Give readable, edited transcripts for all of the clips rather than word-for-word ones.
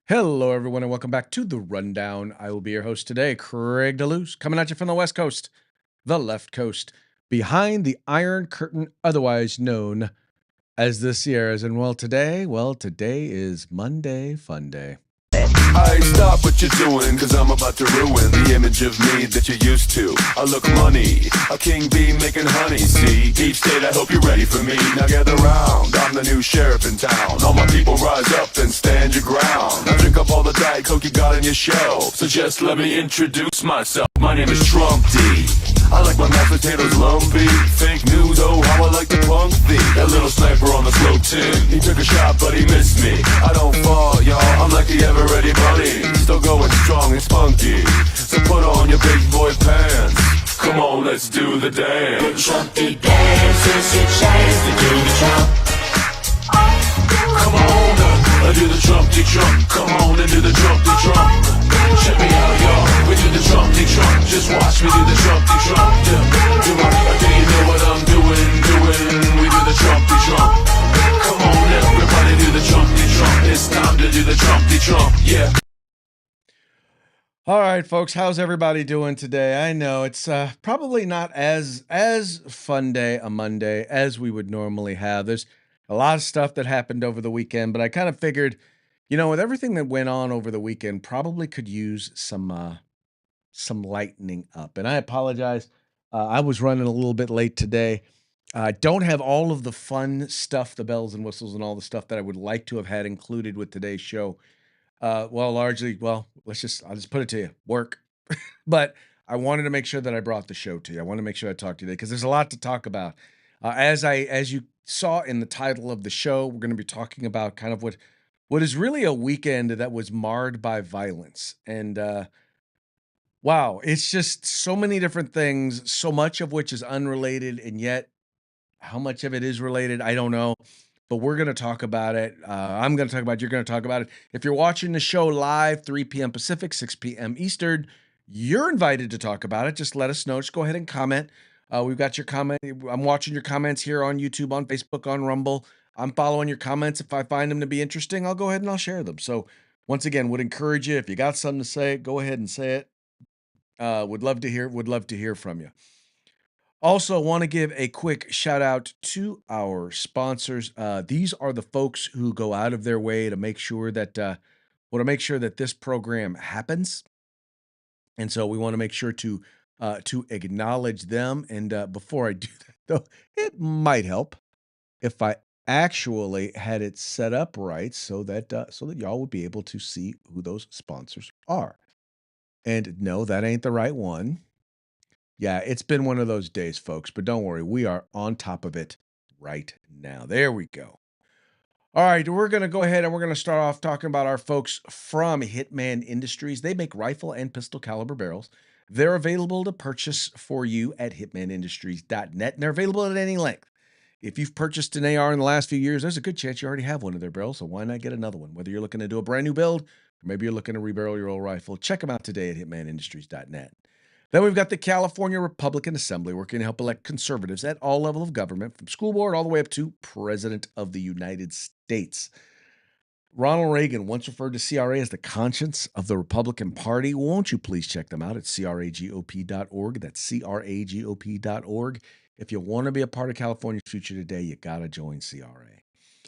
Hello, everyone, and welcome back to the Rundown. I will be your host today, Craig DeLuz, coming at you from the West Coast, the left coast, behind the Iron Curtain, otherwise known as the Sierras. And today is Monday Fun Day. I stop what you're doing, cause I'm about to ruin the image of me that you're used to. I look money, a king bee making honey, see? Deep state, I hope you're ready for me. Now gather round, I'm the new sheriff in town. All my people rise up and stand your ground. Now drink up all the Diet Coke you got on your shelf. So just let me introduce myself. My name is Trump D. I like my mashed potatoes lumpy. Fake news, oh how I like to punk thee. That little sniper on the slope tin. He took a shot but he missed me. I don't fall, y'all, I'm like the ever ready bunny. Still going strong and spunky. So put on your big boy pants. Come on, let's do the dance. The Trumpy dance is your chance to do the Trump. Come on, do the Trumpty Trump. Come on and do the Trumpty Trump. Check me out, y'all. We do the Trumpty Trump. Just watch me do the Trumpty Trump. Do you know what I'm doing? We do the Trumpty Trump. Come on, everybody do the Trumpty Trump. It's time to do the Trumpty Trump. Yeah. All right, folks, how's everybody doing today? I know it's probably not as fun day a Monday as we would normally have. There's a lot of stuff that happened over the weekend, but I kind of figured, with everything that went on over the weekend, probably could use some lightening up. And I apologize. I was running a little bit late today. I don't have all of the fun stuff, the bells and whistles and all the stuff that I would like to have had included with today's show. I'll just put it to you, work. But I wanted to make sure that I brought the show to you. I want to make sure I talk to you today because there's a lot to talk about. As you saw in the title of the show, we're going to be talking about kind of what is really a weekend that was marred by violence. And wow, it's just so many different things, so much of which is unrelated, and yet how much of it is related, I don't know. But we're going to talk about it. I'm going to talk about it. You're going to talk about it. If you're watching the show live, 3 p.m. Pacific, 6 p.m. Eastern, you're invited to talk about it. Just let us know. Just go ahead and comment. We've got your comment. I'm watching your comments here on YouTube, on Facebook, on Rumble. I'm following your comments. If I find them to be interesting, I'll go ahead and I'll share them. So once again, would encourage you, if you got something to say, go ahead and say it. Would love to hear from you. Also, want to give a quick shout out to our sponsors. These are the folks who go out of their way to make sure that this program happens, and so we want to make sure to acknowledge them. And before I do that, though, it might help if I actually had it set up right so that y'all would be able to see who those sponsors are. And no, that ain't the right one. Yeah, it's been one of those days, folks, but don't worry, we are on top of it right now. There we go. All right, we're going to go ahead and we're going to start off talking about our folks from Hitman Industries. They make rifle and pistol caliber barrels. They're available to purchase for you at hitmanindustries.net, and they're available at any length. If you've purchased an AR in the last few years, there's a good chance you already have one of their barrels, so why not get another one? Whether you're looking to do a brand new build, or maybe you're looking to rebarrel your old rifle, check them out today at hitmanindustries.net. Then we've got the California Republican Assembly working to help elect conservatives at all levels of government, from school board all the way up to President of the United States. Ronald Reagan once referred to CRA as the conscience of the Republican Party. Won't you please check them out at cragop.org? That's cragop.org. If you want to be a part of California's future today, you got to join CRA.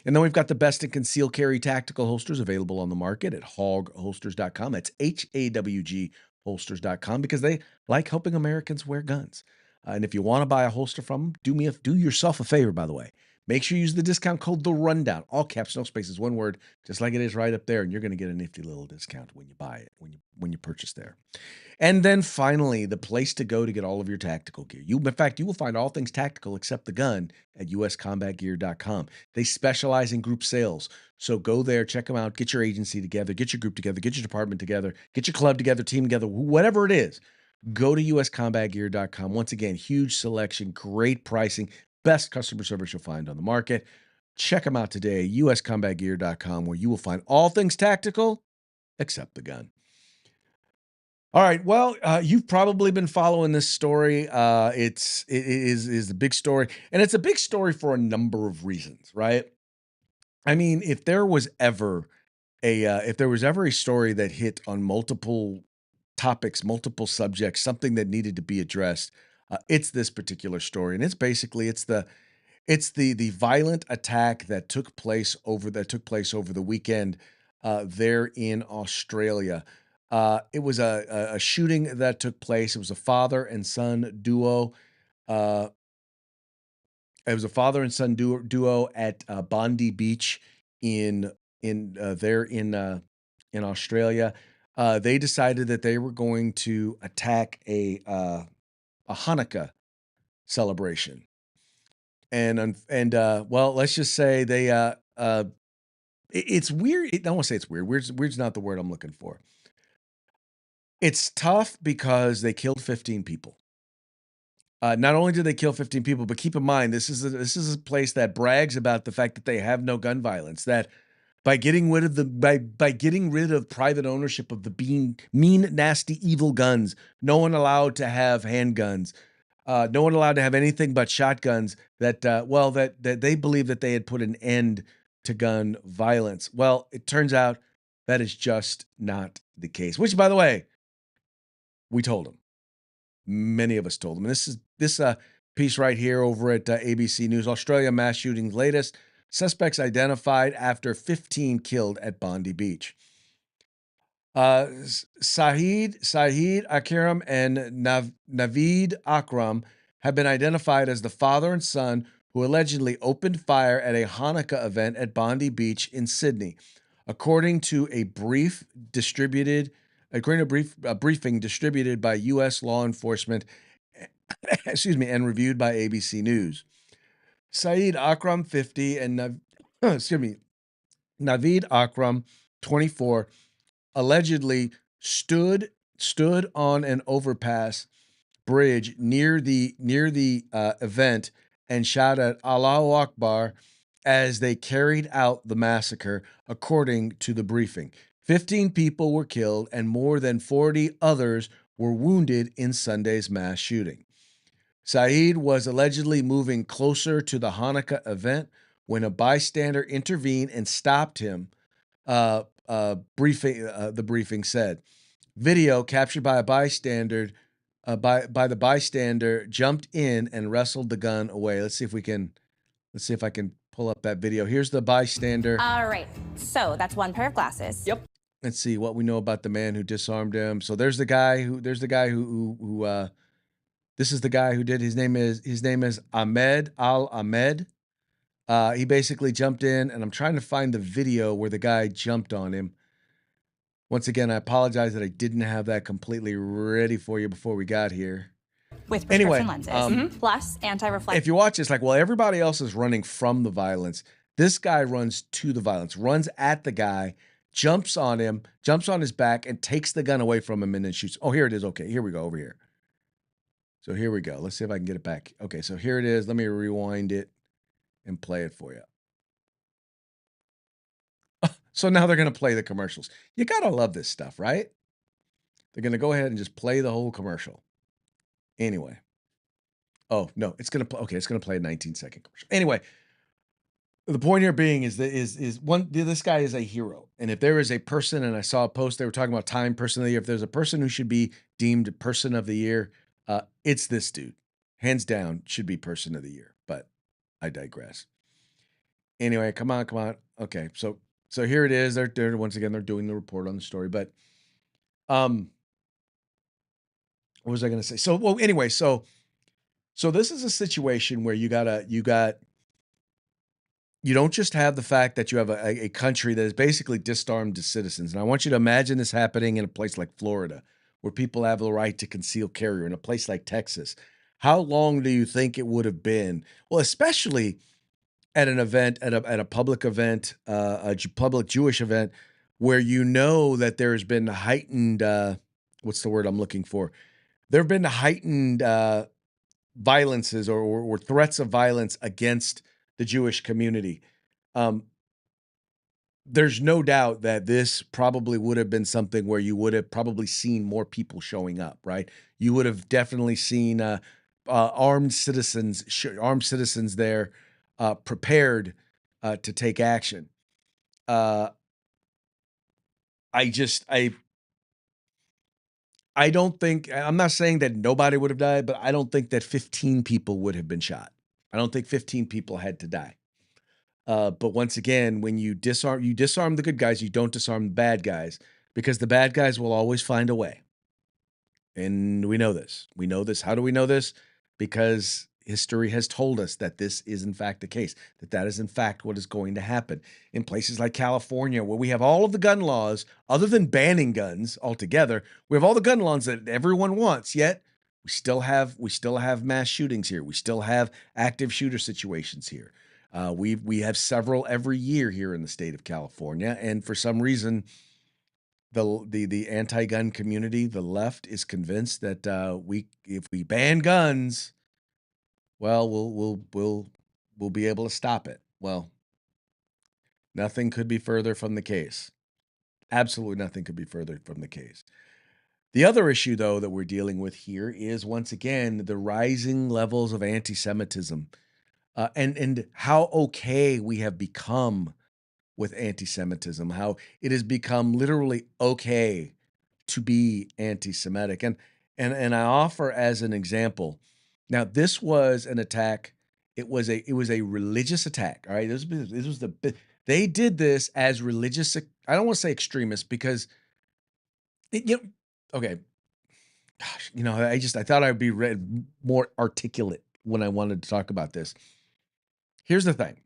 And then we've got the best in concealed carry tactical holsters available on the market at hawgholsters.com. That's HAWG holsters.com, because they like helping Americans wear guns. And if you want to buy a holster from them, do yourself a favor, by the way. Make sure you use the discount code The Rundown. All caps, no spaces, one word, just like it is right up there. And you're going to get a nifty little discount when you buy it, when you purchase there. And then finally, the place to go to get all of your tactical gear. You will find all things tactical except the gun at uscombatgear.com. They specialize in group sales. So go there, check them out, get your agency together, get your group together, get your department together, get your club together, team together, whatever it is. Go to uscombatgear.com. Once again, huge selection, great pricing, best customer service you'll find on the market. Check them out today, uscombatgear.com, where you will find all things tactical except the gun. All right. Well, you've probably been following this story. It is a big story, and it's a big story for a number of reasons, right? I mean, if there was ever if there was ever a story that hit on multiple topics, multiple subjects, something that needed to be addressed, it's this particular story, and it's the violent attack that took place over the weekend there in Australia. It was a shooting that took place. It was a father and son duo. Uh, it was a father and son duo at Bondi Beach in Australia. They decided that they were going to attack a Hanukkah celebration, and well, let's just say it's weird. I don't want to say it's weird. Weird's not the word I'm looking for. It's tough because they killed 15 people. Not only did they kill 15 people, but keep in mind this is a place that brags about the fact that they have no gun violence. That by getting rid of private ownership of the mean, nasty, evil guns, no one allowed to have handguns, no one allowed to have anything but shotguns. That they believe that they had put an end to gun violence. Well, it turns out that is just not the case. Which, by the way, we told them. Many of us told them. And this piece right here over at ABC News. Australia mass shootings latest. Suspects identified after 15 killed at Bondi Beach. Saeed Akram and Naveed Akram have been identified as the father and son who allegedly opened fire at a Hanukkah event at Bondi Beach in Sydney, according to a briefing distributed by U.S. law enforcement, and reviewed by ABC News. Saeed Akram, 50, and Naveed Akram, 24, allegedly stood on an overpass bridge near the event and shouted Allahu Akbar as they carried out the massacre, according to the briefing. 15 people were killed and more than 40 others were wounded in Sunday's mass shooting. Saeed was allegedly moving closer to the Hanukkah event when a bystander intervened and stopped him. The briefing said. Video captured by a bystander by the bystander jumped in and wrestled the gun away. Let's see if I can pull up that video. Here's the bystander. All right. So that's one pair of glasses. Yep. Let's see what we know about the man who disarmed him. So there's the guy who this is the guy who did. His name is Ahmed Al-Ahmed. He basically jumped in, and I'm trying to find the video where the guy jumped on him. Once again, I apologize that I didn't have that completely ready for you before we got here. With prescription lenses, plus anti-reflective. If you watch this, like, well, everybody else is running from the violence. This guy runs to the violence, runs at the guy, jumps on him, jumps on his back, and takes the gun away from him and then shoots. Oh, here it is. Okay, here we go, over here. So here we go. Let's see if I can get it back. Okay, so here it is. Let me rewind it and play it for you. So now they're going to play the commercials. You got to love this stuff, right? They're going to go ahead and just play the whole commercial. Anyway. Oh, no, it's going to play. Okay, it's going to play a 19-second commercial. Anyway, the point here being is that this guy is a hero. And if there is a person, and I saw a post, they were talking about Time Person of the Year. If there's a person who should be deemed Person of the Year, it's this dude. Hands down, should be Person of the Year. But I digress. Anyway, come on. Okay, so here it is. They're once again, they're doing the report on the story. But what was I going to say? So this is a situation where you don't just have the fact that you have a country that is basically disarmed its citizens. And I want you to imagine this happening in a place like Florida, where people have the right to conceal carry, or in a place like Texas. How long do you think it would have been? Well, especially at an event, at a public event, a public Jewish event, where you know that there's been heightened, what's the word I'm looking for? There have been heightened violences or threats of violence against the Jewish community. There's no doubt that this probably would have been something where you would have probably seen more people showing up, right? You would have definitely seen armed citizens there, prepared to take action. I just I don't think I'm not saying that nobody would have died, but I don't think that 15 people would have been shot. I don't think 15 people had to die. But once again, when you disarm the good guys, you don't disarm the bad guys because the bad guys will always find a way. And we know this. We know this. How do we know this? Because history has told us that this is in fact the case, that is in fact what is going to happen. In places like California, where we have all of the gun laws, other than banning guns altogether, we have all the gun laws that everyone wants, yet we still have mass shootings here. We still have active shooter situations here. We have several every year here in the state of California, and for some reason, the anti-gun community, the left, is convinced that if we ban guns, well, we'll be able to stop it. Well, nothing could be further from the case. Absolutely nothing could be further from the case. The other issue, though, that we're dealing with here is once again the rising levels of anti-Semitism, and how okay we have become with anti-Semitism, how it has become literally okay to be anti-Semitic. And I offer as an example. Now, this was an attack. It was a religious attack. All right. They did this as religious. I don't want to say extremists because okay. Gosh, I thought I'd be more articulate when I wanted to talk about this. Here's the thing.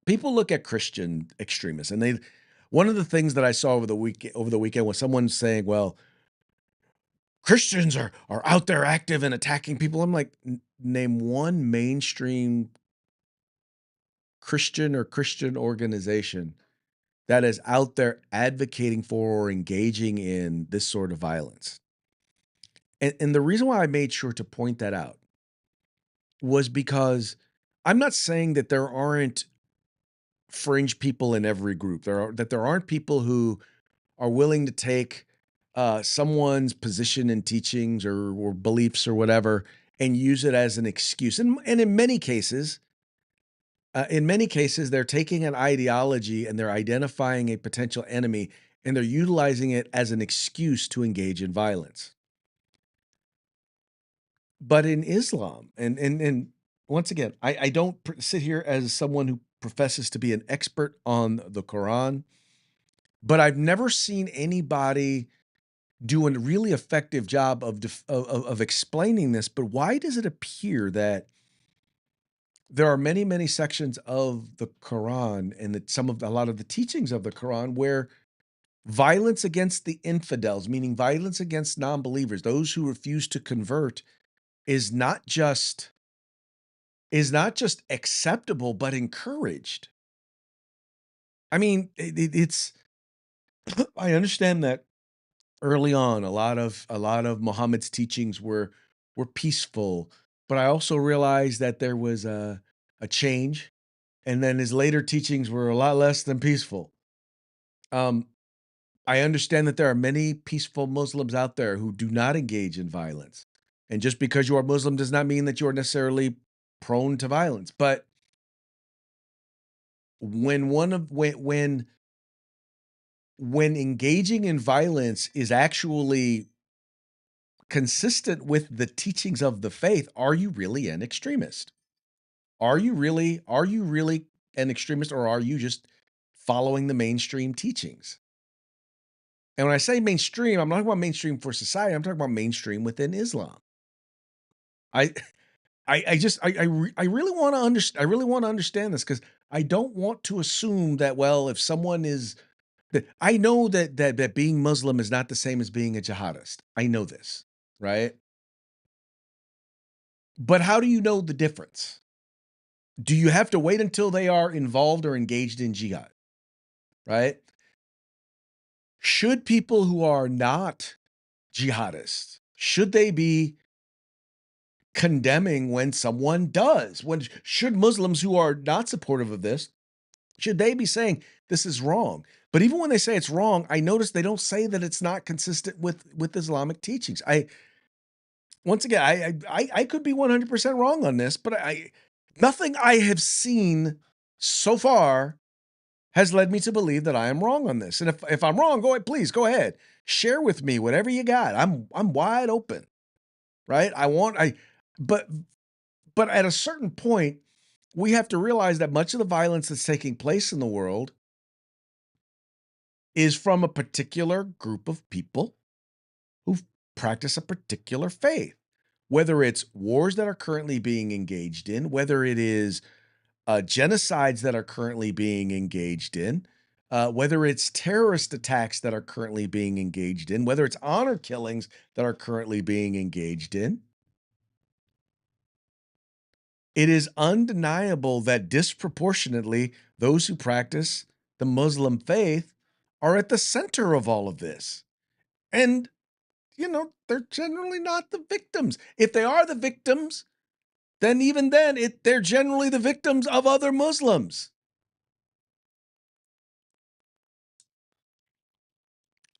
People look at Christian extremists, and one of the things that I saw over the weekend was someone saying, well, Christians are out there active and attacking people. I'm like, name one mainstream Christian or Christian organization that is out there advocating for or engaging in this sort of violence. And the reason why I made sure to point that out was because I'm not saying that there aren't fringe people in every group. There aren't people who are willing to take someone's position and teachings or beliefs or whatever and use it as an excuse. And in many cases, they're taking an ideology and they're identifying a potential enemy and they're utilizing it as an excuse to engage in violence. But in Islam, and once again, I don't sit here as someone who professes to be an expert on the Quran, but I've never seen anybody do a really effective job of explaining this. But why does it appear that there are many, many sections of the Quran and a lot of the teachings of the Quran where violence against the infidels, meaning violence against non-believers, those who refuse to convert, is not just acceptable, but encouraged? I mean, it's I understand that early on, a lot of Muhammad's teachings were peaceful, but I also realized that there was a change, and then his later teachings were a lot less than peaceful. I understand that there are many peaceful Muslims out there who do not engage in violence, and just because you are Muslim does not mean that you are necessarily prone to violence. But when engaging in violence is actually consistent with the teachings of the faith, are you really an extremist? Are you really an extremist, or are you just following the mainstream teachings? And when I say mainstream, I'm not talking about mainstream for society. I'm talking about mainstream within Islam. I really want to understand. I really want to understand this because I don't want to assume that, well, if someone is, I know that being Muslim is not the same as being a jihadist. I know this, right? But how do you know the difference? Do you have to wait until they are involved or engaged in jihad, right? Should people who are not jihadists, should they be condemning when someone does? Should Muslims who are not supportive of this, should they be saying this is wrong? But even when they say it's wrong, I notice they don't say that it's not consistent with Islamic teachings. Once again, I could be 100% wrong on this, but nothing I have seen so far has led me to believe that I am wrong on this. And if I'm wrong, please go ahead. Share with me whatever you got. I'm wide open. Right? But at a certain point, we have to realize that much of the violence that's taking place in the world is from a particular group of people who practice a particular faith. Whether it's wars that are currently being engaged in, whether it is genocides that are currently being engaged in, whether it's terrorist attacks that are currently being engaged in, whether it's honor killings that are currently being engaged in, it is undeniable that disproportionately those who practice the Muslim faith are at the center of all of this. And, they're generally not the victims. If they are the victims, then even then, they're generally the victims of other Muslims.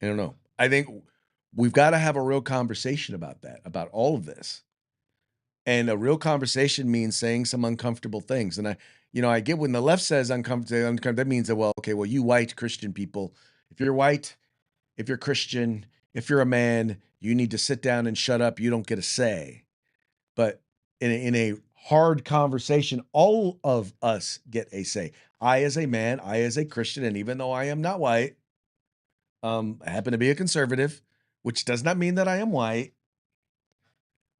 I don't know. I think we've got to have a real conversation about that, about all of this. And a real conversation means saying some uncomfortable things. And I get when the left says uncomfortable, that means that, well, you white Christian people, if you're white, if you're Christian, if you're a man, you need to sit down and shut up. You don't get a say. But in a hard conversation, all of us get a say. I as a man, I as a Christian, and even though I am not white, I happen to be a conservative, which does not mean that I am white.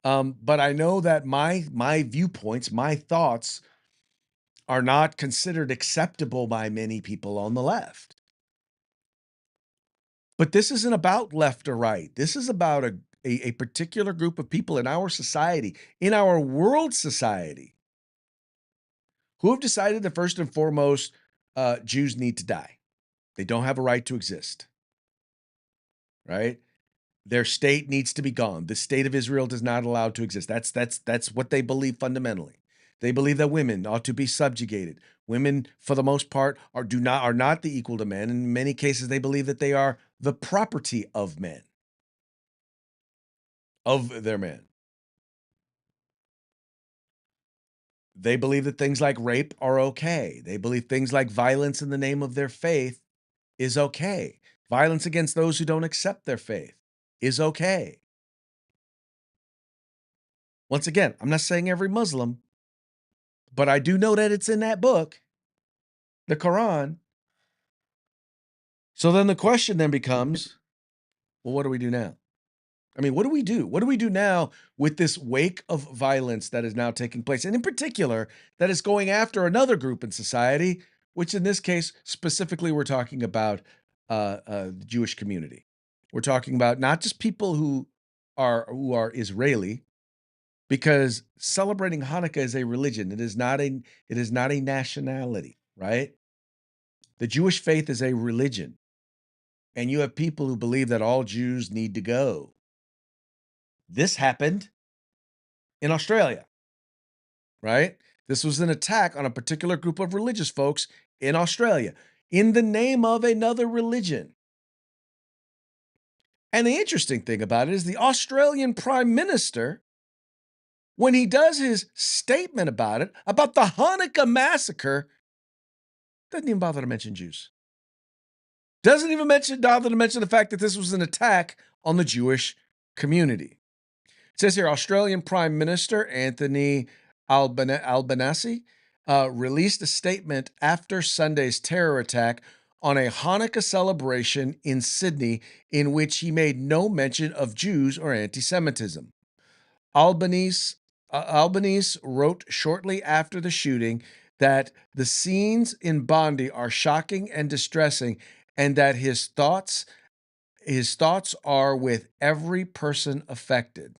But I know that my viewpoints, my thoughts are not considered acceptable by many people on the left. But this isn't about left or right. This is about a particular group of people in our society, in our world society, who have decided that first and foremost, Jews need to die. They don't have a right to exist. Right? Their state needs to be gone. The state of Israel does not allow to exist. That's what they believe fundamentally. They believe that women ought to be subjugated. Women, for the most part, are not the equal to men. In many cases, they believe that they are the property of men, of their men. They believe that things like rape are okay. They believe things like violence in the name of their faith is okay. Violence against those who don't accept their faith is okay. Once again, I'm not saying every Muslim, but I do know that it's in that book, the Quran. So then the question then becomes, well, what do we do now? I mean, what do we do? What do we do now with this wake of violence that is now taking place? And in particular, that is going after another group in society, which in this case, specifically, we're talking about the Jewish community. We're talking about not just people who are Israeli, because celebrating Hanukkah is a religion. It is not a nationality, right? The Jewish faith is a religion. And you have people who believe that all Jews need to go. This happened in Australia, right? This was an attack on a particular group of religious folks in Australia in the name of another religion. And the interesting thing about it is the Australian Prime Minister, when he does his statement about it, about the Hanukkah massacre, doesn't even bother to mention Jews. Doesn't even bother to mention the fact that this was an attack on the Jewish community. It says here, Australian Prime Minister Anthony Albanese released a statement after Sunday's terror attack on a Hanukkah celebration in Sydney, in which he made no mention of Jews or anti-Semitism. Albanese wrote shortly after the shooting that the scenes in Bondi are shocking and distressing, and that his thoughts are with every person affected.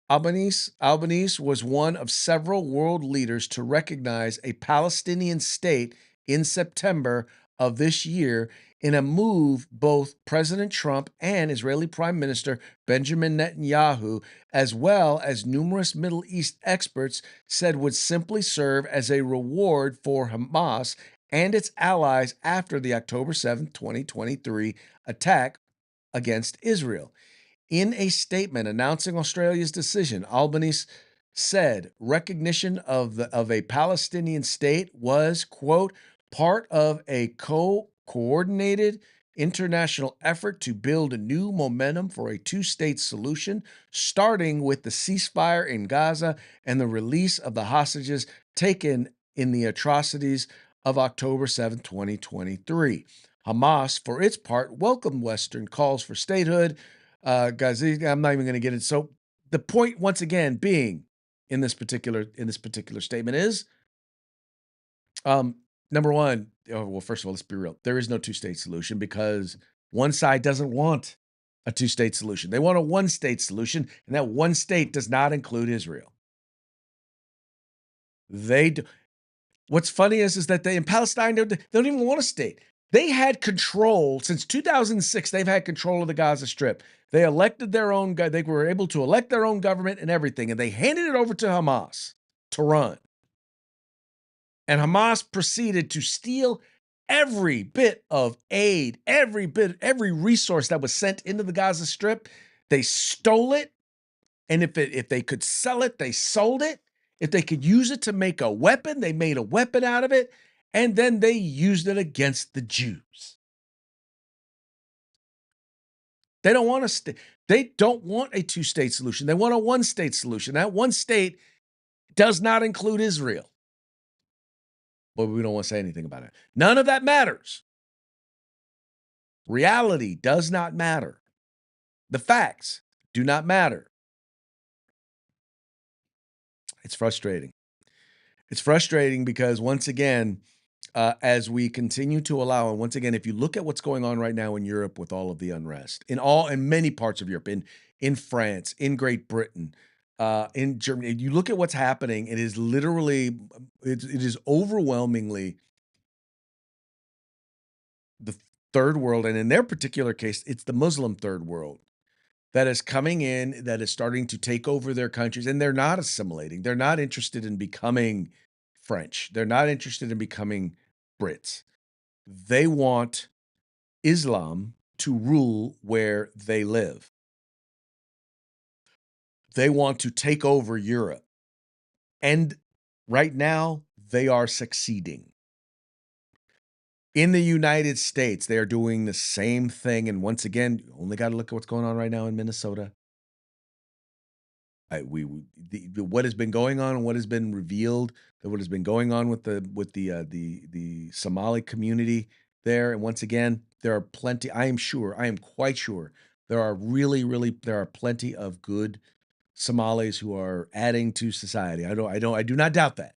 Albanese was one of several world leaders to recognize a Palestinian state in September of this year, in a move both President Trump and Israeli Prime Minister Benjamin Netanyahu, as well as numerous Middle East experts, said would simply serve as a reward for Hamas and its allies after the October 7, 2023 attack against Israel. In a statement announcing Australia's decision, Albanese said recognition of a Palestinian state was, quote, part of a coordinated international effort to build a new momentum for a two-state solution, starting with the ceasefire in Gaza and the release of the hostages taken in the atrocities of October 7, 2023. Hamas, for its part, welcomed Western calls for statehood. Gaza, I'm not even going to get it. So the point, once again, being in this particular statement is, number one, well, first of all, let's be real. There is no two-state solution because one side doesn't want a two-state solution. They want a one-state solution, and that one state does not include Israel. They do. What's funny is that they in Palestine, they don't even want a state. They had control since 2006. They've had control of the Gaza Strip. They elected their own guy. They were able to elect their own government and everything, and they handed it over to Hamas to run. And Hamas proceeded to steal every bit of aid, every resource that was sent into the Gaza Strip. They stole it, and if they could sell it, they sold it. If they could use it to make a weapon, they made a weapon out of it, and then they used it against the Jews. They don't want they don't want a two-state solution. They want a one-state solution. That one state does not include Israel. But we don't want to say anything about it. None of that matters. Reality does not matter. The facts do not matter. It's frustrating. It's frustrating because, once again, as we continue to allow, and once again, if you look at what's going on right now in Europe with all of the unrest, in many parts of Europe, in France, in Great Britain, in Germany, you look at what's happening, it is literally, it is overwhelmingly the third world, and in their particular case, it's the Muslim third world that is coming in, that is starting to take over their countries, and they're not assimilating. They're not interested in becoming French. They're not interested in becoming Brits. They want Islam to rule where they live. They want to take over Europe. And right now, they are succeeding. In the United States, they are doing the same thing. And once again, you only got to look at what's going on right now in Minnesota. What has been going on and what has been revealed, that what has been going on with the Somali community there. And once again, there are plenty. I am quite sure there are there are plenty of good Somalis who are adding to society. I do not doubt that.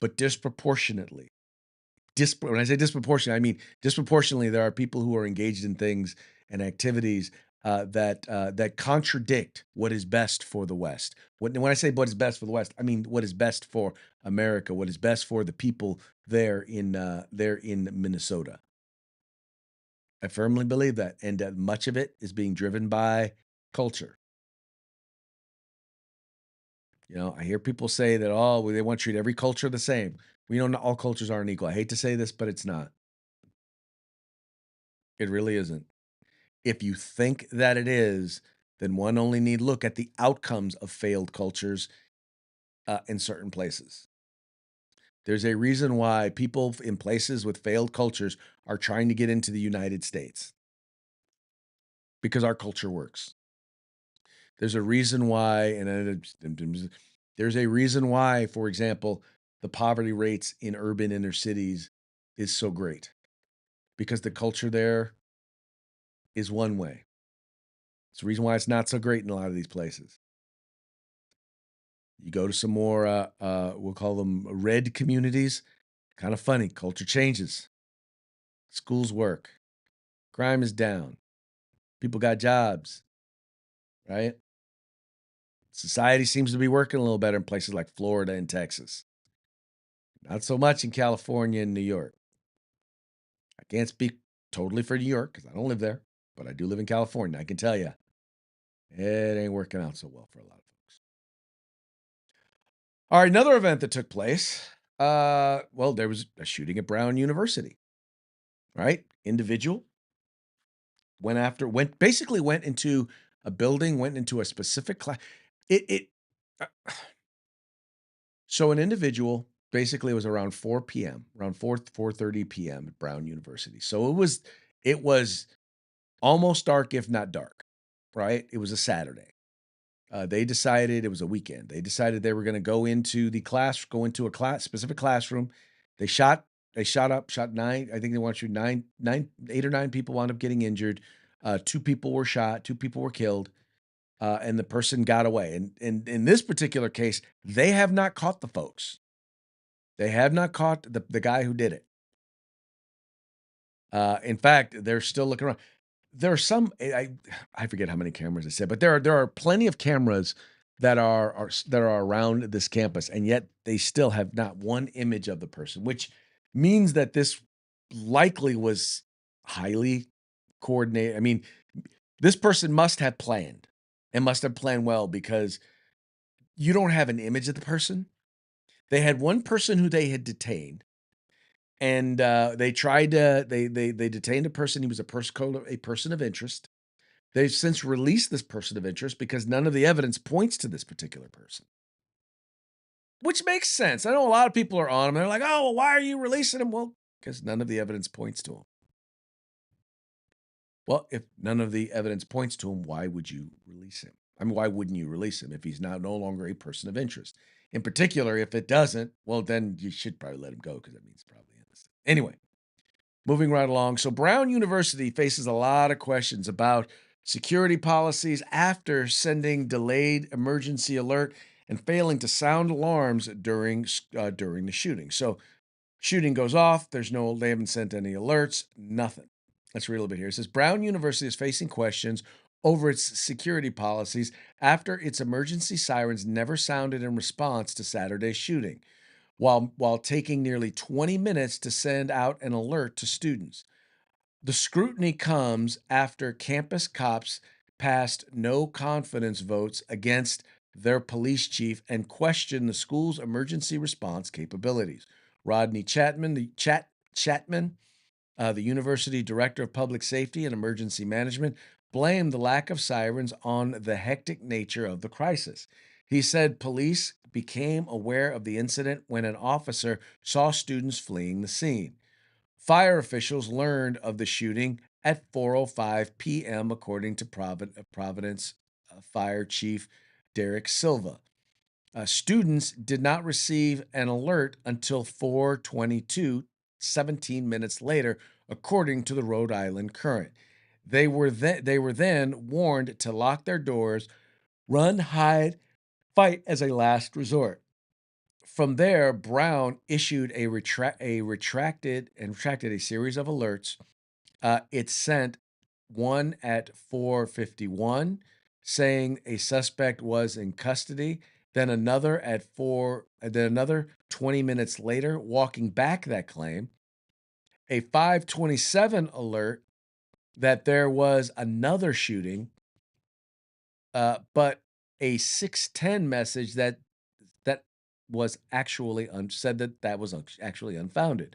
But disproportionately, when I say disproportionately, I mean disproportionately, there are people who are engaged in things and activities that contradict what is best for the West. When I say what is best for the West, I mean what is best for America, what is best for the people there in Minnesota. I firmly believe that, and much of it is being driven by culture. You know, I hear people say that, oh, they want to treat every culture the same. We know not all cultures aren't equal. I hate to say this, but it's not. It really isn't. If you think that it is, then one only need look at the outcomes of failed cultures in certain places. There's a reason why people in places with failed cultures are trying to get into the United States. Because our culture works. There's a reason why, there's a reason why, for example, the poverty rates in urban inner cities is so great. Because the culture there is one way. It's the reason why it's not so great in a lot of these places. You go to some more, we'll call them red communities. Kind of funny. Culture changes. Schools work. Crime is down. People got jobs. Right? Society seems to be working a little better in places like Florida and Texas. Not so much in California and New York. I can't speak totally for New York because I don't live there, but I do live in California. I can tell you, it ain't working out so well for a lot of folks. All right, another event that took place. Well, there was a shooting at Brown University. Right? Individual went into a building, went into a specific class. So an individual Basically, it was around 4 p.m., around 4:30 p.m. at Brown University. So it was almost dark, if not dark, right? It was a Saturday. They decided it was a weekend. They decided they were going to go into a specific classroom. They shot, shot nine. I think they want to shoot nine, 8 or 9 people wound up getting injured. 2 people were shot, 2 people were killed, and the person got away. And in this particular case, they have not caught the folks. They have not caught the guy who did it. In fact, they're still looking around. There are some I forget how many cameras I said, but there are plenty of cameras that are around this campus, and yet they still have not one image of the person, which means that this likely was highly coordinated. I mean, this person must have planned and must have planned well because you don't have an image of the person. They had one person who they had detained, and they tried to they detained a person. He was a person of interest. They've since released this person of interest because none of the evidence points to this particular person, which makes sense. I know a lot of people are on him. They're like, "Oh, well, why are you releasing him?" Well, because none of the evidence points to him. Well, if none of the evidence points to him, why would you release him? I mean, why wouldn't you release him if he's now no longer a person of interest? In particular, if it doesn't, well, then you should probably let him go because that means probably innocent. Anyway, moving right along. So Brown University faces a lot of questions about security policies after sending delayed emergency alert and failing to sound alarms during the shooting. So shooting goes off. They haven't sent any alerts, nothing. Let's read a little bit here. It says Brown University is facing questions over its security policies after its emergency sirens never sounded in response to Saturday's shooting, while taking nearly 20 minutes to send out an alert to students. The scrutiny comes after campus cops passed no confidence votes against their police chief and questioned the school's emergency response capabilities. Rodney Chatman, the university director of public safety and emergency management, blamed the lack of sirens on the hectic nature of the crisis. He said police became aware of the incident when an officer saw students fleeing the scene. Fire officials learned of the shooting at 4:05 p.m., according to Providence Fire Chief Derek Silva. Students did not receive an alert until 4:22, 17 minutes later, according to the Rhode Island Current. They were then warned to lock their doors, run, hide, fight as a last resort. From there, Brown issued retracted a series of alerts. It sent one at 4:51 saying a suspect was in custody, then another at 4 then another 20 minutes later walking back that claim, a 5:27 alert that there was another shooting, but a 6:10 message that was actually said that was actually unfounded.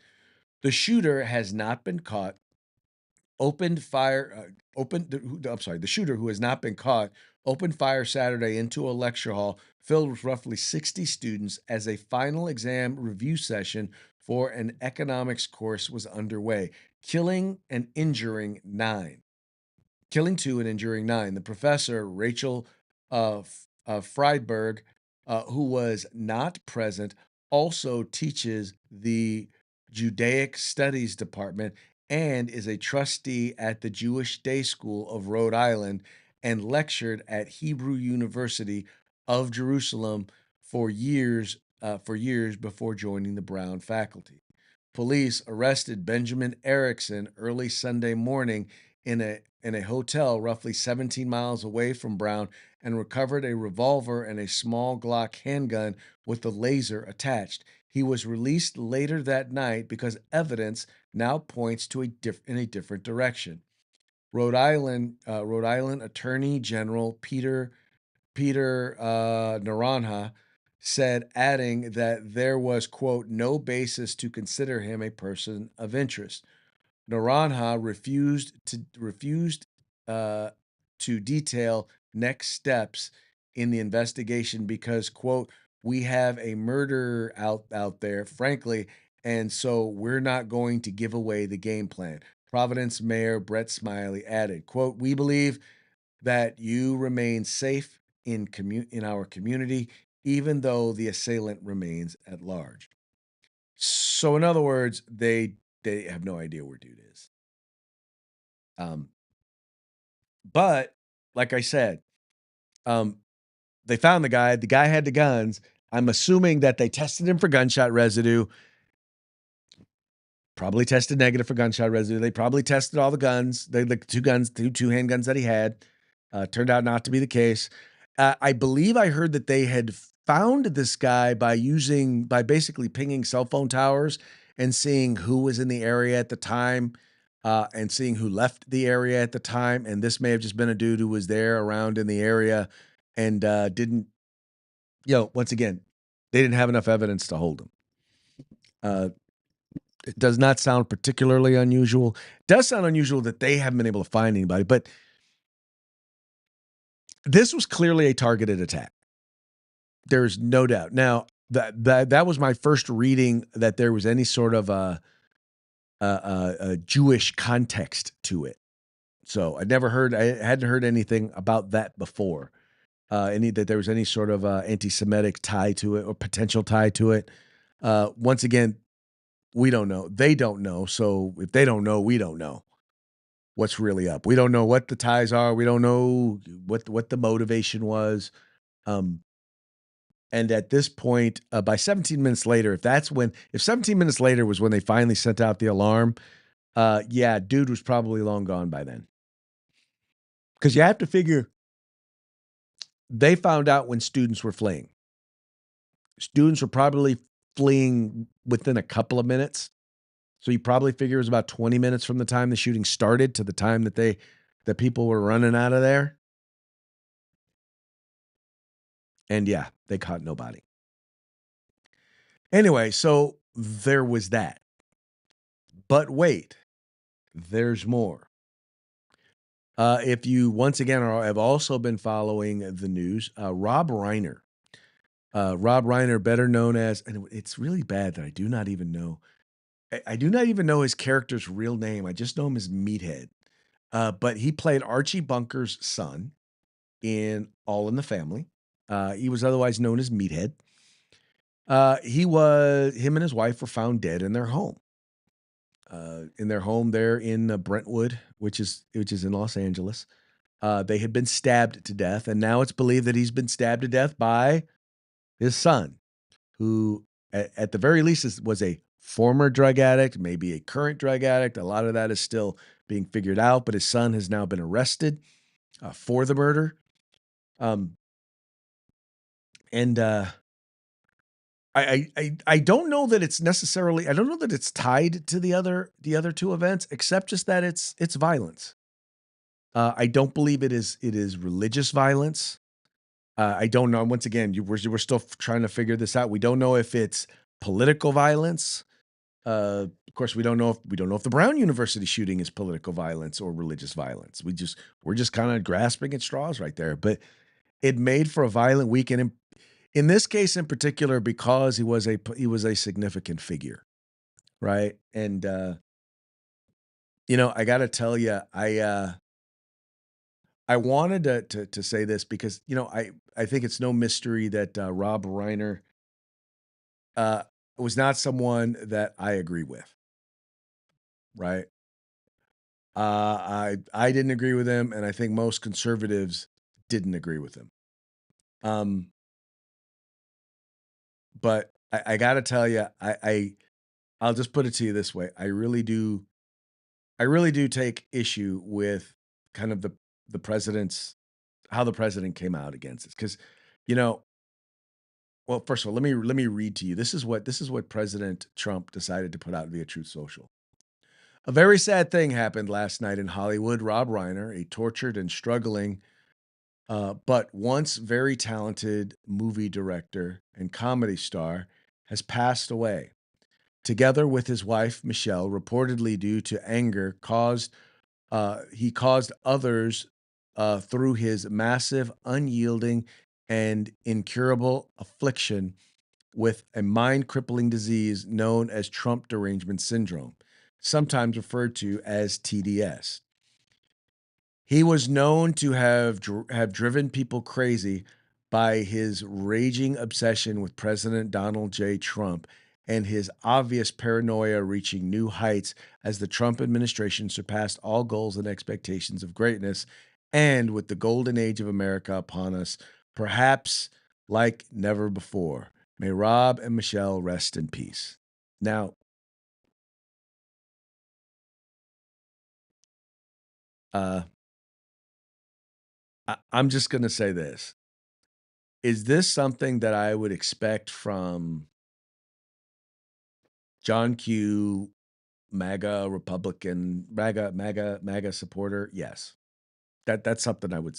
The shooter has not been caught. Opened fire. The shooter who has not been caught opened fire Saturday into a lecture hall filled with roughly 60 students as a final exam review session for an economics course was underway, killing 2 and injuring 9. The professor, Rachel Friedberg, who was not present, also teaches the Judaic Studies Department and is a trustee at the Jewish Day School of Rhode Island and lectured at Hebrew University of Jerusalem for years before joining the Brown faculty. Police arrested Benjamin Erickson early Sunday morning in a hotel roughly 17 miles away from Brown and recovered a revolver and a small Glock handgun with the laser attached. He was released later that night because evidence now points in a different direction. Rhode Island Attorney General Peter Naranja said, adding that there was, quote, no basis to consider him a person of interest. Naranja refused to detail next steps in the investigation because, quote, we have a murder out there, frankly, and so we're not going to give away the game plan. Providence Mayor Brett Smiley added, quote, "We believe that you remain safe in our community, even though the assailant remains at large." So in other words, they have no idea where dude is. Um, but like I said, um, they found the guy. The guy had the guns. I'm assuming that they tested him for gunshot residue. Probably tested negative for gunshot residue. They probably tested all the guns. They the two handguns that he had. Turned out not to be the case. I believe I heard that they had found this guy by basically pinging cell phone towers and seeing who was in the area at the time, and seeing who left the area at the time. And this may have just been a dude who was there around in the area and didn't, once again, they didn't have enough evidence to hold him. It does not sound particularly unusual. It does sound unusual that they haven't been able to find anybody, but this was clearly a targeted attack. There's no doubt. Now, that was my first reading that there was any sort of a Jewish context to it. So I hadn't heard anything about that before. That there was any sort of anti-Semitic tie to it or potential tie to it. Once again, we don't know. They don't know. So if they don't know, we don't know what's really up. We don't know what the ties are. We don't know what the motivation was. And at this point, by 17 minutes later, if 17 minutes later was when they finally sent out the alarm, yeah, dude was probably long gone by then. Because you have to figure they found out when students were fleeing. Students were probably fleeing within a couple of minutes. So you probably figure it was about 20 minutes from the time the shooting started to the time that people were running out of there. And yeah, they caught nobody. Anyway, so there was that. But wait, there's more. If you once again have also been following the news, Rob Reiner. Rob Reiner, better known as, and it's really bad that I do not even know. I do not even know his character's real name. I just know him as Meathead. But he played Archie Bunker's son in All in the Family. He was otherwise known as Meathead. Him and his wife were found dead in their home. There in Brentwood, which is in Los Angeles. They had been stabbed to death, and now it's believed that he's been stabbed to death by his son, who at the very least was a former drug addict, maybe a current drug addict. A lot of that is still being figured out, but his son has now been arrested for the murder. I don't know that it's necessarily, I don't know that it's tied to the other two events, except just that it's violence. I don't believe it is religious violence. I don't know. Once again, we're still trying to figure this out. We don't know if it's political violence. Of course, we don't know if the Brown University shooting is political violence or religious violence. We're just kind of grasping at straws right there. But it made for a violent weekend. In this case, in particular, because he was a significant figure, right? And I got to tell you, I wanted to say this because I think it's no mystery that Rob Reiner was not someone that I agree with, right? I didn't agree with him, and I think most conservatives didn't agree with him. But I got to tell you, I'll just put it to you this way: I really do take issue with kind of the president's how the president came out against it, because well, first of all, let me read to you. This is what President Trump decided to put out via Truth Social. A very sad thing happened last night in Hollywood. Rob Reiner, a tortured and struggling but once very talented movie director and comedy star, has passed away. Together with his wife, Michelle, reportedly due to anger he caused others through his massive, unyielding, and incurable affliction with a mind-crippling disease known as Trump derangement syndrome, sometimes referred to as TDS. He was known to have driven people crazy by his raging obsession with President Donald J. Trump and his obvious paranoia reaching new heights as the Trump administration surpassed all goals and expectations of greatness, and with the golden age of America upon us, perhaps like never before. May Rob and Michelle rest in peace. Now, I'm just going to say this. Is this something that I would expect from John Q, MAGA Republican, MAGA supporter? Yes. That's something I would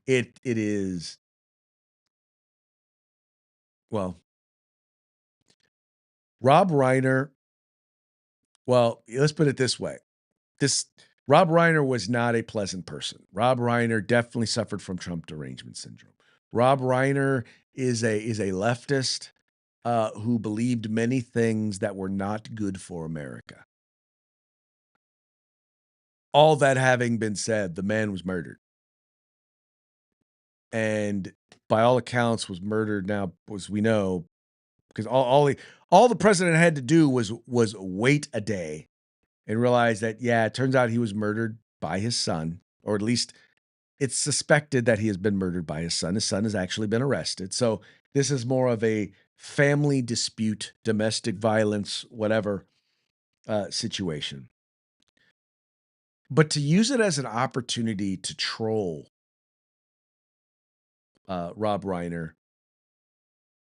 it is, well, Rob Reiner, well, let's put it this way. Rob Reiner was not a pleasant person. Rob Reiner definitely suffered from Trump derangement syndrome. Rob Reiner is a leftist who believed many things that were not good for America. All that having been said, the man was murdered. And by all accounts was murdered now, as we know, because all the president had to do was wait a day and realize that, yeah, it turns out he was murdered by his son, or at least it's suspected that he has been murdered by his son. His son has actually been arrested. So this is more of a family dispute, domestic violence, whatever situation. But to use it as an opportunity to troll Rob Reiner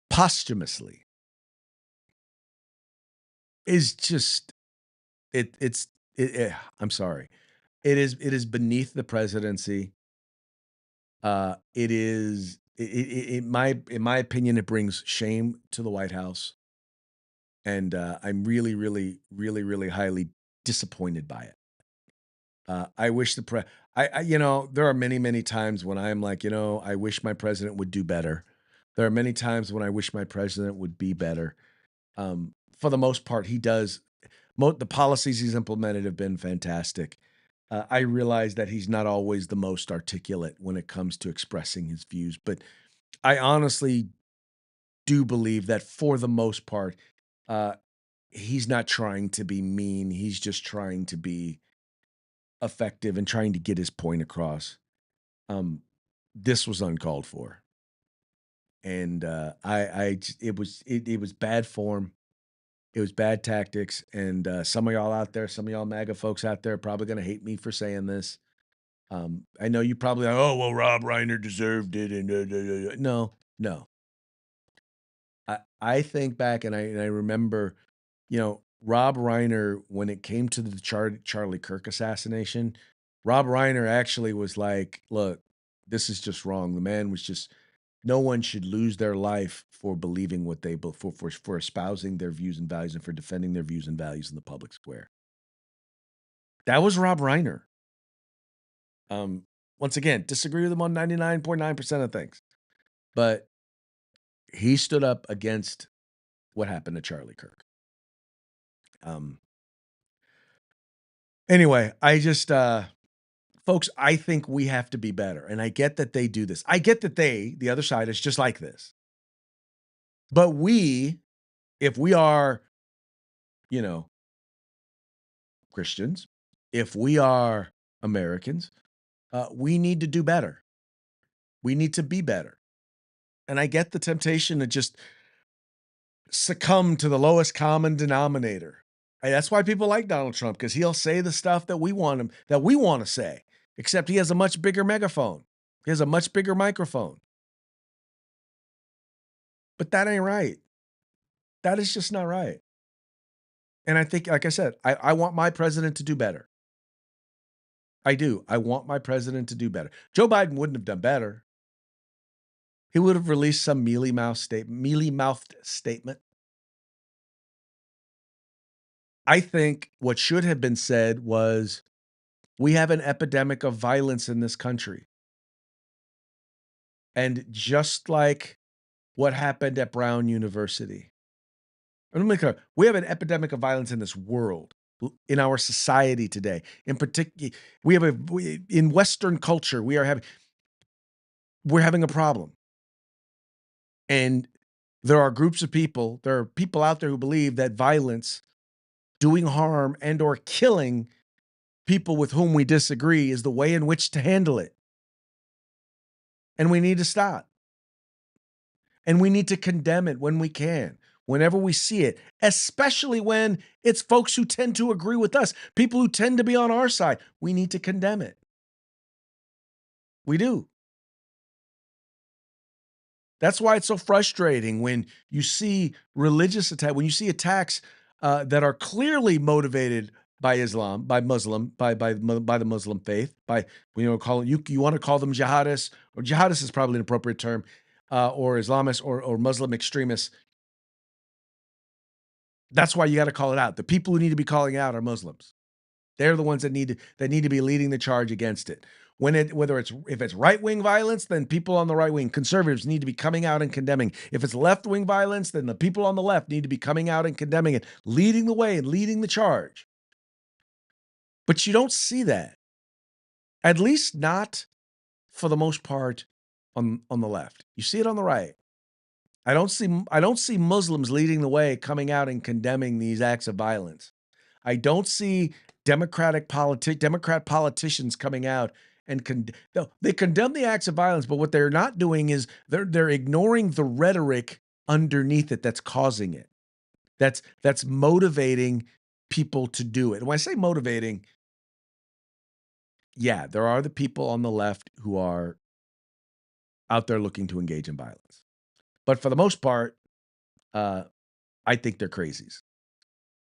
posthumously is just I'm sorry. It is beneath the presidency. It is in my opinion, it brings shame to the White House, and I'm really, really, really, really highly disappointed by it. I wish there are many, many times when I'm like, I wish my president would do better. There are many times when I wish my president would be better. For the most part, he does. The policies he's implemented have been fantastic. I realize that he's not always the most articulate when it comes to expressing his views, but I honestly do believe that for the most part, he's not trying to be mean. He's just trying to be effective and trying to get his point across. This was uncalled for, and it was bad form. It was bad tactics, and some of y'all out there, some of y'all MAGA folks out there, are probably going to hate me for saying this. I know you probably are, oh, well, Rob Reiner deserved it, and no. I think back, and I remember, Rob Reiner, when it came to the Charlie Kirk assassination, Rob Reiner actually was like, look, this is just wrong. The man was just, no one should lose their life for believing what they for espousing their views and values and for defending their views and values in the public square. That was Rob Reiner. Once again, disagree with him on 99.9% of things, but he stood up against what happened to Charlie Kirk. Anyway, I just, folks, I think we have to be better. And I get that they do this. I get that the other side is just like this. But if we are, Christians, if we are Americans, we need to do better. We need to be better. And I get the temptation to just succumb to the lowest common denominator. And that's why people like Donald Trump, because he'll say the stuff that we want to say, except he has a much bigger megaphone. He has a much bigger microphone. But that ain't right. That is just not right. And I think, like I said, I want my president to do better. I do. I want my president to do better. Joe Biden wouldn't have done better. He would have released some mealy-mouthed statement. I think what should have been said was, we have an epidemic of violence in this country. And just like what happened at Brown University, and let me make clear, we have an epidemic of violence in this world, in our society today. In particular, in Western culture, we're having a problem. And there are groups of people, there are people out there who believe that violence, doing harm and or killing people with whom we disagree is the way in which to handle it. And we need to stop. And we need to condemn it when we can, whenever we see it, especially when it's folks who tend to agree with us, people who tend to be on our side. We need to condemn it. We do. That's why it's so frustrating when you see religious attack, when you see attacks that are clearly motivated by Islam, by the Muslim faith, by you want to call them jihadists, or jihadists is probably an appropriate term, or Islamists or Muslim extremists. That's why you got to call it out. The people who need to be calling out are Muslims. They're the ones that need to be leading the charge against it. If it's right-wing violence, then people on the right wing, conservatives, need to be coming out and condemning. If it's left-wing violence, then the people on the left need to be coming out and condemning it, leading the way and leading the charge. But you don't see that. At least not for the most part on the left. You see it on the right. I don't see Muslims leading the way, coming out and condemning these acts of violence. I don't see Democrat politicians coming out and they condemn the acts of violence, but what they're not doing is they're ignoring the rhetoric underneath it that's causing it. That's motivating people to do it. And when I say motivating, yeah, there are the people on the left who are out there looking to engage in violence. But for the most part, I think they're crazies.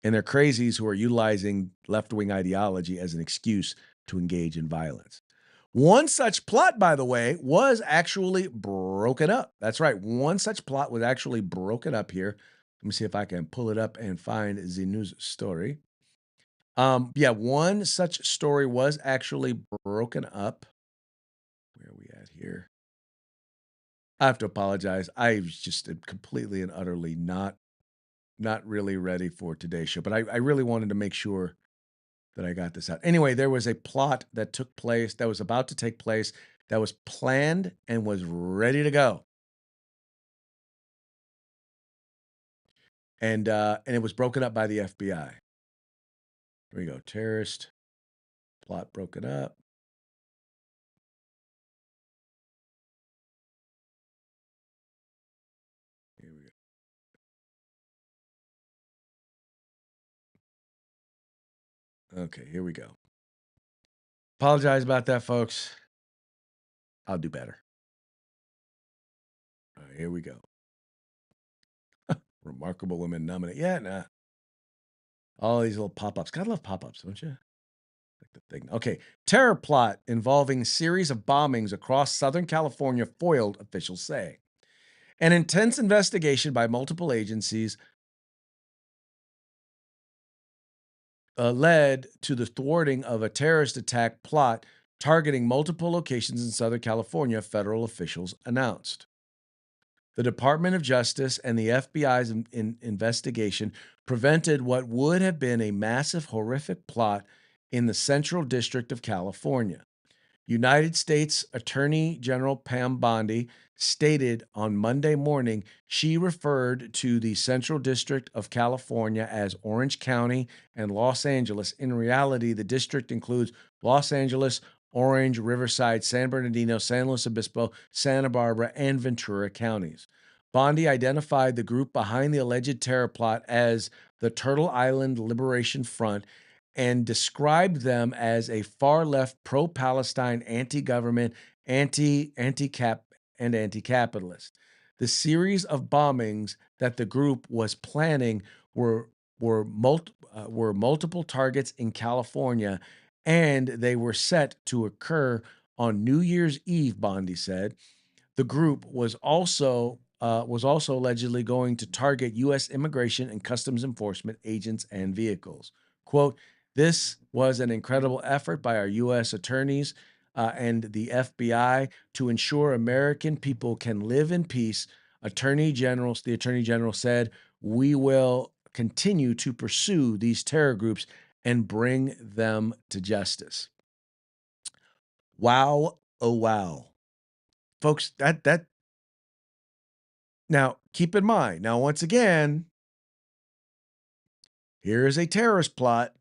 And they're crazies who are utilizing left-wing ideology as an excuse to engage in violence. One such plot, by the way, was actually broken up. That's right. One such plot was actually broken up here. Let me see if I can pull it up and find the news story. One such story was actually broken up. Where are we at here? I have to apologize. I was just completely and utterly not really ready for today's show, but I really wanted to make sure that I got this out. Anyway, there was a plot that took place, that was about to take place, that was planned and was ready to go. And it was broken up by the FBI. Here we go. Terrorist plot broken up. Here we go. Okay, here we go. Apologize about that, folks. I'll do better. All right, here we go. Remarkable women nominated. Yeah, nah. All these little pop-ups. Gotta love pop-ups, don't you? Like the thing. Okay. Terror plot involving series of bombings across Southern California foiled, officials say. An intense investigation by multiple agencies led to the thwarting of a terrorist attack plot targeting multiple locations in Southern California, federal officials announced. The Department of Justice and the FBI's investigation prevented what would have been a massive, horrific plot in the Central District of California. United States Attorney General Pam Bondi stated on Monday morning she referred to the Central District of California as Orange County and Los Angeles. In reality, the district includes Los Angeles, Orange, Riverside, San Bernardino, San Luis Obispo, Santa Barbara, and Ventura counties. Bondi identified the group behind the alleged terror plot as the Turtle Island Liberation Front and described them as a far-left, pro-Palestine, anti-government, anti-capitalist. The series of bombings that the group was planning were multiple targets in California, and they were set to occur on New Year's Eve, Bondi said. The group was also allegedly going to target U.S. Immigration and Customs Enforcement agents and vehicles. Quote, "This was an incredible effort by our U.S. attorneys and the FBI to ensure American people can live in peace. The Attorney General said, we will continue to pursue these terror groups and bring them to justice. Wow, oh wow. Folks, that now keep in mind, now once again, here is a terrorist plot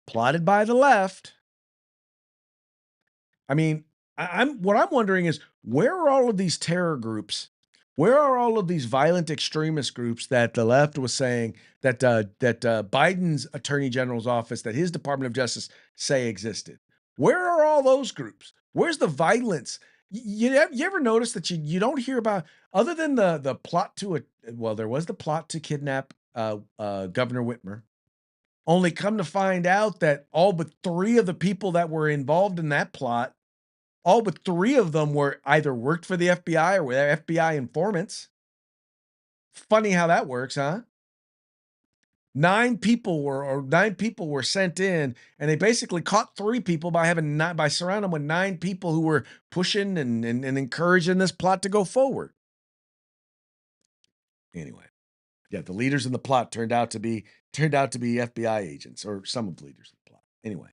plotted by the left. I mean, what I'm wondering is, where are all of these terror groups? Where are all of these violent extremist groups that the left was saying that Biden's Attorney General's office, that his Department of Justice say existed? Where are all those groups? Where's the violence? You ever notice that you don't hear about, other than the plot to there was the plot to kidnap Governor Whitmer. Only come to find out that all but 3 of the people that were involved in that plot, all but 3 of them were either worked for the FBI or were FBI informants. Funny how that works, huh? 9 people were sent in, and they basically caught 3 people by surrounding them with 9 people who were pushing and encouraging this plot to go forward. Anyway, yeah, the leaders in the plot turned out to be FBI agents, or some of the leaders of the plot. Anyway,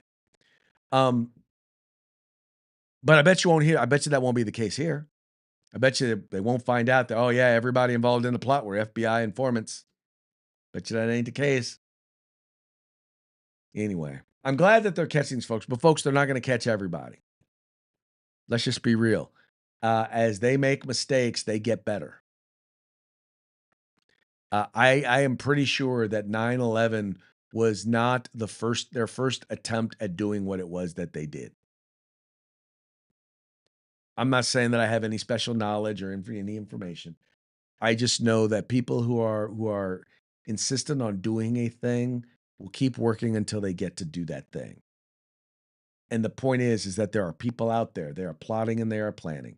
but I bet you that won't be the case here. I bet you they won't find out that, oh yeah, everybody involved in the plot were FBI informants. Bet you that ain't the case. Anyway, I'm glad that they're catching these folks, but folks, they're not going to catch everybody. Let's just be real. As they make mistakes, they get better. I am pretty sure that 9/11 was not their first attempt at doing what it was that they did. I'm not saying that I have any special knowledge or any information. I just know that people who are insistent on doing a thing will keep working until they get to do that thing. And the point is that there are people out there, they are plotting and they are planning.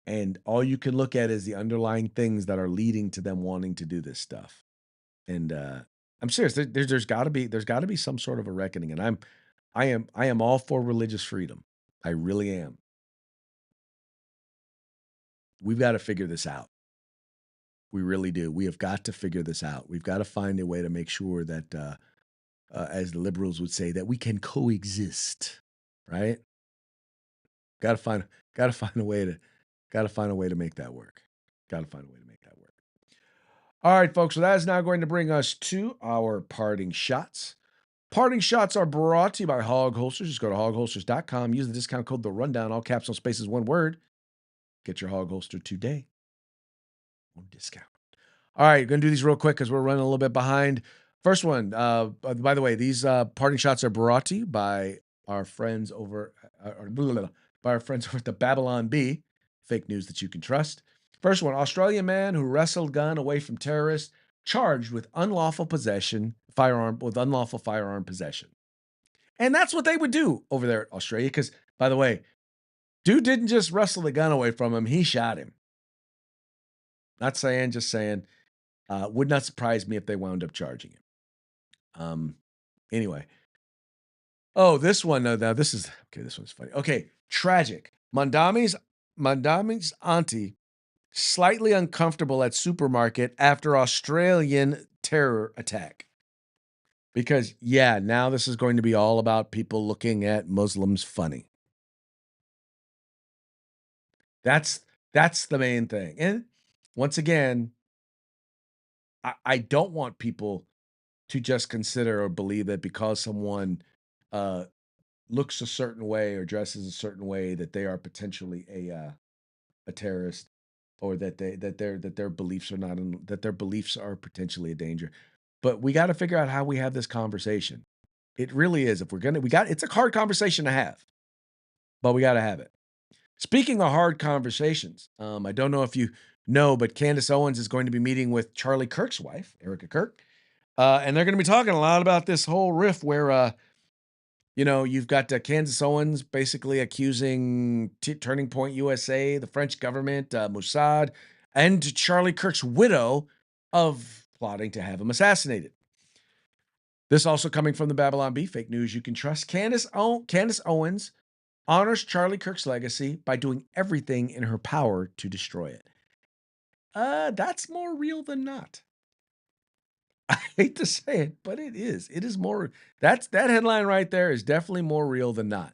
And all you can look at is the underlying things that are leading to them wanting to do this stuff. And I'm serious. There's got to be some sort of a reckoning. And I am all for religious freedom. I really am. We've got to figure this out. We really do. We have got to figure this out. We've got to find a way to make sure that, as the liberals would say, that we can coexist. Right? Got to find a way to make that work. All right, folks. So that is now going to bring us to our parting shots. Parting shots are brought to you by Hog Holsters. Just go to hogholsters.com. Use the discount code The Rundown. All caps, no spaces, one word. Get your Hog Holster today. On discount. All right, going to do these real quick because we're running a little bit behind. First one. By the way, these parting shots are brought to you by our friends over at the Babylon Bee. Fake news that you can trust. First one, Australian man who wrestled gun away from terrorists, charged with unlawful firearm possession. And that's what they would do over there at Australia, because, by the way, dude didn't just wrestle the gun away from him, he shot him. Not saying, just saying. Would not surprise me if they wound up charging him. Anyway. Oh, this one, now this one's funny. Okay, tragic. Mandami's auntie slightly uncomfortable at supermarket after Australian terror attack. Because, yeah, now this is going to be all about people looking at Muslims funny. That's the main thing. And once again, I don't want people to just consider or believe that because someone looks a certain way or dresses a certain way that they are potentially a terrorist, or that their beliefs are potentially a danger. But we got to figure out how we have this conversation. It really is. It's a hard conversation to have, but we got to have it. Speaking of hard conversations, I don't know if you know, but Candace Owens is going to be meeting with Charlie Kirk's wife, Erica Kirk, and they're going to be talking a lot about this whole riff where, you've got Candace Owens basically accusing Turning Point USA, the French government, Mossad, and Charlie Kirk's widow of plotting to have him assassinated. This also coming from the Babylon Bee, fake news you can trust. Candace Owens honors Charlie Kirk's legacy by doing everything in her power to destroy it. That's more real than not. I hate to say it, but it is. It is more. That headline right there is definitely more real than not.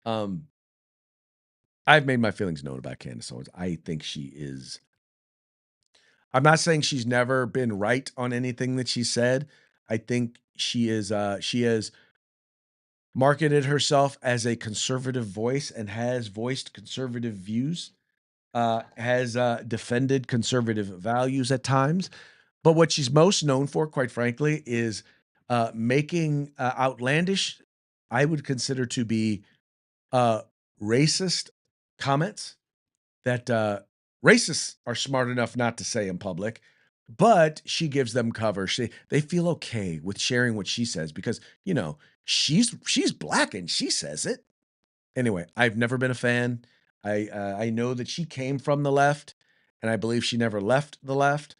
I've made my feelings known about Candace Owens. I think she is. I'm not saying she's never been right on anything that she said. I think she is. She has marketed herself as a conservative voice and has voiced conservative views. Has defended conservative values at times. But what she's most known for, quite frankly, is making outlandish, I would consider to be racist comments that racists are smart enough not to say in public, but she gives them cover. They feel okay with sharing what she says because, you know, she's black and she says it. Anyway, I've never been a fan. I know that she came from the left, and I believe she never left the left.